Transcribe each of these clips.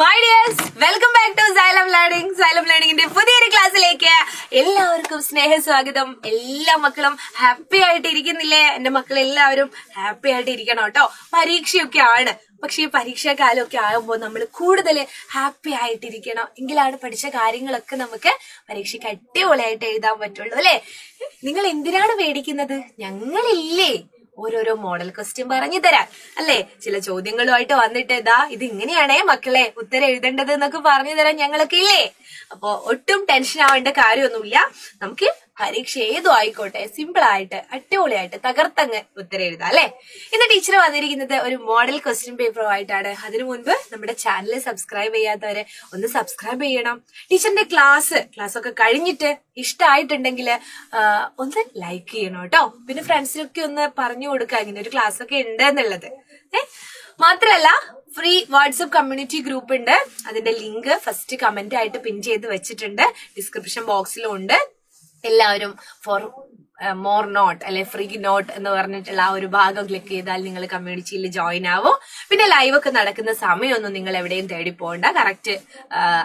My dears, welcome back to Xylem Learning. Xylem ലേണിംഗിന്റെ പുതിയൊരു ക്ലാസ്സിലേക്ക് എല്ലാവർക്കും സ്നേഹസ്വാഗതം. എല്ലാ മക്കളും ഹാപ്പി ആയിട്ട് ഇരിക്കുന്നില്ലേ? എന്റെ മക്കൾ എല്ലാവരും ഹാപ്പി ആയിട്ട് ഇരിക്കണം കേട്ടോ. പരീക്ഷയൊക്കെ ആണ്, പക്ഷെ ഈ പരീക്ഷാകാലമൊക്കെ ആകുമ്പോൾ നമ്മൾ കൂടുതൽ ഹാപ്പി ആയിട്ടിരിക്കണം. എങ്കിലാണ് പഠിച്ച കാര്യങ്ങളൊക്കെ നമുക്ക് പരീക്ഷയ്ക്ക് അടിപൊളിയായിട്ട് എഴുതാൻ പറ്റുള്ളൂ അല്ലെ? നിങ്ങൾ എന്തിനാണ് പേടിക്കുന്നത്? ഞങ്ങളില്ലേ ഓരോരോ മോഡൽ ക്വസ്റ്റ്യൻ പറഞ്ഞു തരാം അല്ലെ? ചില ചോദ്യങ്ങളുമായിട്ട് വന്നിട്ട് ഇത് ഇങ്ങനെയാണേ മക്കളെ ഉത്തരം എഴുതേണ്ടത് എന്നൊക്കെ പറഞ്ഞു തരാൻ ഞങ്ങളൊക്കെ ഇല്ലേ? അപ്പൊ ഒട്ടും ടെൻഷൻ ആവേണ്ട കാര്യമൊന്നുമില്ല. നമുക്ക് പരീക്ഷ ഏതും ആയിക്കോട്ടെ സിമ്പിൾ ആയിട്ട് അടിപൊളിയായിട്ട് തകർത്തങ്ങ് ഉത്തരം എഴുതാം അല്ലെ? ഇന്ന് ടീച്ചർ വന്നിരിക്കുന്നത് ഒരു മോഡൽ ക്വസ്റ്റ്യൻ പേപ്പറുമായിട്ടാണ്. അതിനു മുൻപ് നമ്മുടെ ചാനൽ സബ്സ്ക്രൈബ് ചെയ്യാത്തവരെ ഒന്ന് സബ്സ്ക്രൈബ് ചെയ്യണം. ടീച്ചറിന്റെ ക്ലാസ് ഒക്കെ കഴിഞ്ഞിട്ട് ഇഷ്ടമായിട്ടുണ്ടെങ്കിൽ ഒന്ന് ലൈക്ക് ചെയ്യണം കേട്ടോ. പിന്നെ ഫ്രണ്ട്സിനൊക്കെ ഒന്ന് പറഞ്ഞു കൊടുക്കുക ഇങ്ങനെ ഒരു ക്ലാസ് ഒക്കെ ഉണ്ട് എന്നുള്ളത്. മാത്രല്ല ഫ്രീ വാട്സ്ആപ്പ് കമ്മ്യൂണിറ്റി ഗ്രൂപ്പ് ഉണ്ട്. അതിന്റെ ലിങ്ക് ഫസ്റ്റ് കമന്റ് ആയിട്ട് പിൻ ചെയ്ത് വെച്ചിട്ടുണ്ട്. ഡിസ്ക്രിപ്ഷൻ ബോക്സിലും ഉണ്ട്. എല്ലാവരും ഫോർ മോർ നോട്ട് അല്ലെ ഫ്രീ നോട്ട് എന്ന് പറഞ്ഞിട്ടുള്ള ആ ഒരു ഭാഗം ക്ലിക്ക് ചെയ്താൽ നിങ്ങൾ കമ്മ്യൂണിറ്റിയിൽ ജോയിൻ ആവും. പിന്നെ ലൈവ് ഒക്കെ നടക്കുന്ന സമയമൊന്നും നിങ്ങൾ എവിടെയും തേടി പോകണ്ട, കറക്റ്റ്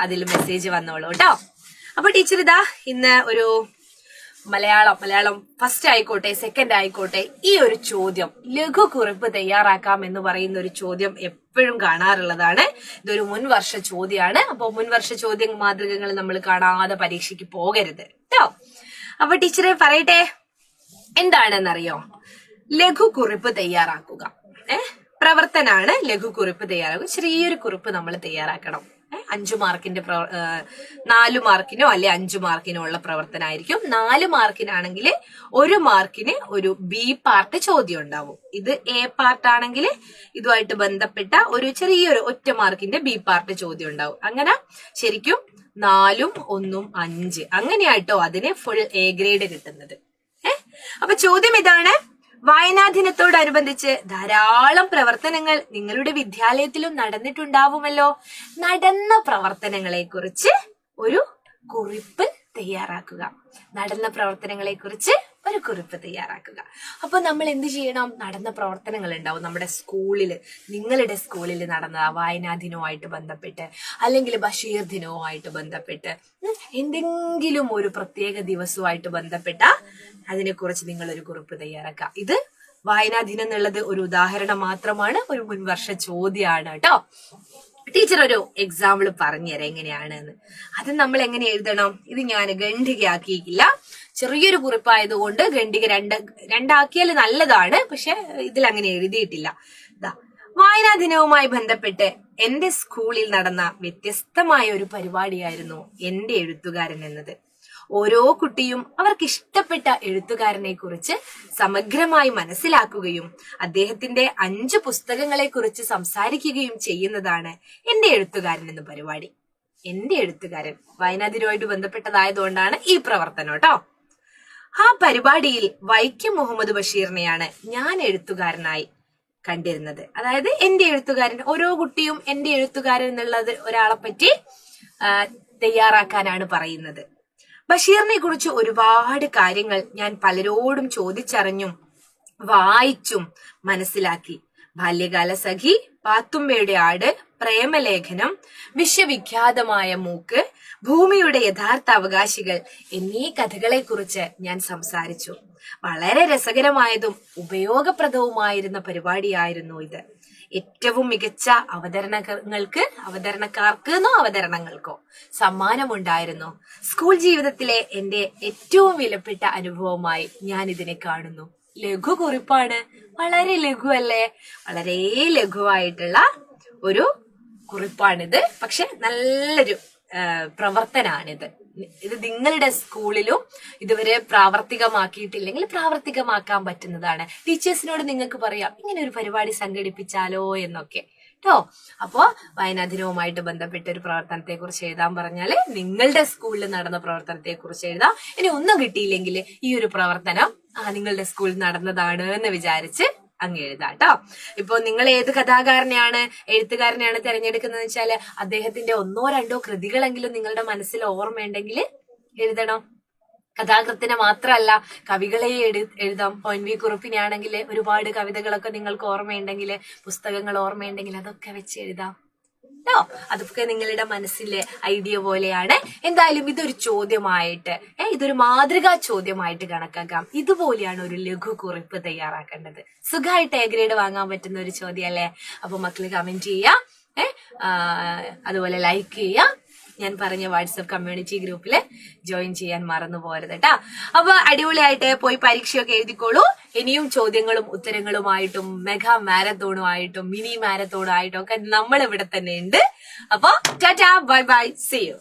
അതിൽ മെസ്സേജ് വന്നോളൂ കേട്ടോ. അപ്പൊ ടീച്ചർ ഇന്ന് ഒരു മലയാളം ഫസ്റ്റ് ആയിക്കോട്ടെ സെക്കൻഡ് ആയിക്കോട്ടെ ഈ ഒരു ചോദ്യം ലഘു കുറിപ്പ് തയ്യാറാക്കാം എന്ന് പറയുന്ന ഒരു ചോദ്യം എപ്പോഴും കാണാറുള്ളതാണ്. ഇതൊരു മുൻവർഷ ചോദ്യമാണ്. അപ്പൊ മുൻവർഷ ചോദ്യ മാതൃകകൾ നമ്മൾ കാണാതെ പരീക്ഷയ്ക്ക് പോകരുത് കേട്ടോ. അപ്പൊ ടീച്ചറെ പറയട്ടെ, എന്താണെന്നറിയോ? ലഘു കുറിപ്പ് തയ്യാറാക്കുക. പ്രവർത്തനാണ് ലഘു കുറിപ്പ് തയ്യാറാക്കുക. ചെറിയൊരു കുറിപ്പ് നമ്മൾ തയ്യാറാക്കണം. 5 മാർക്കിന്റെ 4 മാർക്കിനോ അല്ലെ 5 മാർക്കിനോ ഉള്ള പ്രവർത്തനമായിരിക്കും. 4 മാർക്കിനാണെങ്കിൽ 1 മാർക്കിന് ഒരു ബി പാർട്ട് ചോദ്യം ഉണ്ടാവും. ഇത് എ പാർട്ട് ആണെങ്കിൽ ഇതുമായിട്ട് ബന്ധപ്പെട്ട ഒരു ചെറിയൊരു ഒറ്റ മാർക്കിന്റെ ബി പാർട്ട് ചോദ്യം ഉണ്ടാവും. അങ്ങനെ ശരിക്കും 4ഉം 1ഉം 5 അങ്ങനെയായിട്ടോ അതിന് ഫുൾ എ ഗ്രേഡ് കിട്ടുന്നത്. അപ്പൊ ചോദ്യം ഇതാണ്: വായനാ ദിനത്തോടനുബന്ധിച്ച് ധാരാളം പ്രവർത്തനങ്ങൾ നിങ്ങളുടെ വിദ്യാലയത്തിലും നടന്നിട്ടുണ്ടാവുമല്ലോ. നടന്ന പ്രവർത്തനങ്ങളെ കുറിച്ച് ഒരു കുറിപ്പ് തയ്യാറാക്കുക. നടന്ന പ്രവർത്തനങ്ങളെ കുറിച്ച് ഒരു കുറിപ്പ് തയ്യാറാക്കുക. അപ്പൊ നമ്മൾ എന്ത് ചെയ്യണം? നടന്ന പ്രവർത്തനങ്ങൾ ഉണ്ടാവും നമ്മുടെ സ്കൂളില്, നിങ്ങളുടെ സ്കൂളിൽ നടന്ന വായനാ ദിനവുമായിട്ട് ബന്ധപ്പെട്ട് അല്ലെങ്കിൽ ബഷീർ ദിനവുമായിട്ട് ബന്ധപ്പെട്ട് എന്തെങ്കിലും ഒരു പ്രത്യേക ദിവസവുമായിട്ട് ബന്ധപ്പെട്ട അതിനെക്കുറിച്ച് നിങ്ങളൊരു കുറിപ്പ് തയ്യാറാക്കുക. ഇത് വായനാ ദിനം എന്നുള്ളത് ഒരു ഉദാഹരണം മാത്രമാണ്, ഒരു മുൻവർഷ ചോദ്യമാണ് കേട്ടോ. ടീച്ചർ ഒരു എക്സാമ്പിൾ പറഞ്ഞുതരാം എങ്ങനെയാണ് എന്ന്. അത് നമ്മൾ എങ്ങനെ എഴുതണം? ഇത് ഞാൻ ഖണ്ഡികയാക്കിയില്ല, ചെറിയൊരു കുറിപ്പായതുകൊണ്ട് ഖണ്ഡിക രണ്ടാക്കിയാൽ നല്ലതാണ്, പക്ഷെ ഇതിൽ അങ്ങനെ എഴുതിയിട്ടില്ല. വായനാ ദിനവുമായി ബന്ധപ്പെട്ട് എന്റെ സ്കൂളിൽ നടന്ന വ്യത്യസ്തമായ ഒരു പരിപാടിയായിരുന്നു എന്റെ എഴുത്തുകാരൻ എന്നത്. ഓരോ കുട്ടിയും അവർക്ക് ഇഷ്ടപ്പെട്ട എഴുത്തുകാരനെ കുറിച്ച് സമഗ്രമായി മനസ്സിലാക്കുകയും അദ്ദേഹത്തിന്റെ 5 പുസ്തകങ്ങളെ കുറിച്ച് സംസാരിക്കുകയും ചെയ്യുന്നതാണ് എന്റെ എഴുത്തുകാരൻ എന്ന പരിപാടി. എന്റെ എഴുത്തുകാരൻ വായനാ ദിനവുമായിട്ട് ബന്ധപ്പെട്ടതായതുകൊണ്ടാണ് ഈ പ്രവർത്തനം കേട്ടോ. ആ പരിപാടിയിൽ വൈക്കം മുഹമ്മദ് ബഷീറിനെയാണ് ഞാൻ എഴുത്തുകാരനായി കണ്ടിരുന്നത്. അതായത് എന്റെ എഴുത്തുകാരൻ, ഓരോ കുട്ടിയും എന്റെ എഴുത്തുകാരൻ എന്നുള്ളത് ഒരാളെ പറ്റി തയ്യാറാക്കാനാണ് പറയുന്നത്. ബഷീറിനെ കുറിച്ച് ഒരുപാട് കാര്യങ്ങൾ ഞാൻ പലരോടും ചോദിച്ചറിഞ്ഞും വായിച്ചും മനസ്സിലാക്കി. ബാല്യകാല സഖി, പാത്തുമ്മയുടെ ആട്, പ്രേമലേഖനം, വിശ്വവിഖ്യാതമായ മൂക്ക്, ഭൂമിയുടെ യഥാർത്ഥ അവകാശികൾ എന്നീ കഥകളെ കുറിച്ച് ഞാൻ സംസാരിച്ചു. വളരെ രസകരമായതും ഉപയോഗപ്രദവുമായിരുന്ന പരിപാടിയായിരുന്നു ഇത്. ഏറ്റവും മികച്ച അവതരണങ്ങൾക്കോ സമ്മാനമുണ്ടായിരുന്നു. സ്കൂൾ ജീവിതത്തിലെ എന്റെ ഏറ്റവും വിലപ്പെട്ട അനുഭവമായി ഞാൻ ഇതിനെ കാണുന്നു. ലഘു കുറിപ്പാണ്, വളരെ ലഘു അല്ലേ? വളരെ ലഘുവായിട്ടുള്ള ഒരു കുറിപ്പാണിത്. പക്ഷെ നല്ലൊരു പ്രവർത്തനാണിത്. ഇത് നിങ്ങളുടെ സ്കൂളിലും ഇതുവരെ പ്രാവർത്തികമാക്കിയിട്ടില്ലെങ്കിൽ പ്രാവർത്തികമാക്കാൻ പറ്റുന്നതാണ്. ടീച്ചേഴ്സിനോട് നിങ്ങൾക്ക് പറയാം ഇങ്ങനെ ഒരു പരിപാടി സംഘടിപ്പിച്ചാലോ എന്നൊക്കെ കേട്ടോ. അപ്പോ വായനാ ദിനവുമായിട്ട് ബന്ധപ്പെട്ട ഒരു പ്രവർത്തനത്തെ കുറിച്ച് എഴുതാൻ പറഞ്ഞാല് നിങ്ങളുടെ സ്കൂളിൽ നടന്ന പ്രവർത്തനത്തെ കുറിച്ച് എഴുതാം. ഇനി ഒന്നും കിട്ടിയില്ലെങ്കിൽ ഈ ഒരു പ്രവർത്തനം നിങ്ങളുടെ സ്കൂളിൽ നടന്നതാണ് എന്ന് വിചാരിച്ച് അങ്ങ് എഴുതാട്ടോ. ഇപ്പൊ നിങ്ങൾ ഏത് എഴുത്തുകാരനെയാണ് തിരഞ്ഞെടുക്കുന്നത് വെച്ചാല് അദ്ദേഹത്തിന്റെ 1-2 കൃതികളെങ്കിലും നിങ്ങളുടെ മനസ്സിൽ ഓർമ്മയുണ്ടെങ്കിൽ എഴുതണം. കഥാകൃത്തിനെ മാത്രമല്ല കവികളെ എഴുതാം. ONV കുറുപ്പിനെ ആണെങ്കിൽ ഒരുപാട് കവിതകളൊക്കെ നിങ്ങൾക്ക് ഓർമ്മയുണ്ടെങ്കിൽ, പുസ്തകങ്ങൾ ഓർമ്മയുണ്ടെങ്കിൽ അതൊക്കെ വെച്ച് എഴുതാം. ോ അതൊക്കെ നിങ്ങളുടെ മനസ്സിലെ ഐഡിയ പോലെയാണ്. എന്തായാലും ഇതൊരു ചോദ്യമായിട്ട് ഇതൊരു മാതൃകാ ചോദ്യമായിട്ട് കണക്കാക്കാം. ഇതുപോലെയാണ് ഒരു ലഘു കുറിപ്പ് തയ്യാറാക്കേണ്ടത്. സുഖമായിട്ട് എ ഗ്രേഡ് വാങ്ങാൻ പറ്റുന്ന ഒരു ചോദ്യം അല്ലേ? അപ്പൊ മക്കള് കമന്റ് ചെയ്യാം, അതുപോലെ ലൈക്ക് ചെയ്യാം. ഞാൻ പറഞ്ഞ വാട്സപ്പ് കമ്മ്യൂണിറ്റി ഗ്രൂപ്പില് ജോയിൻ ചെയ്യാൻ മറന്നു പോരുത് കേട്ടാ. അപ്പൊ അടിപൊളിയായിട്ട് പോയി പരീക്ഷയൊക്കെ എഴുതിക്കോളൂ. ഇനിയും ചോദ്യങ്ങളും ഉത്തരങ്ങളുമായിട്ടും മെഗാ മാരത്തോണുമായിട്ടും മിനി മാരത്തോണുമായിട്ടും ഒക്കെ നമ്മൾ ഇവിടെ തന്നെ ഉണ്ട്. അപ്പൊ tata, bye bye, see U.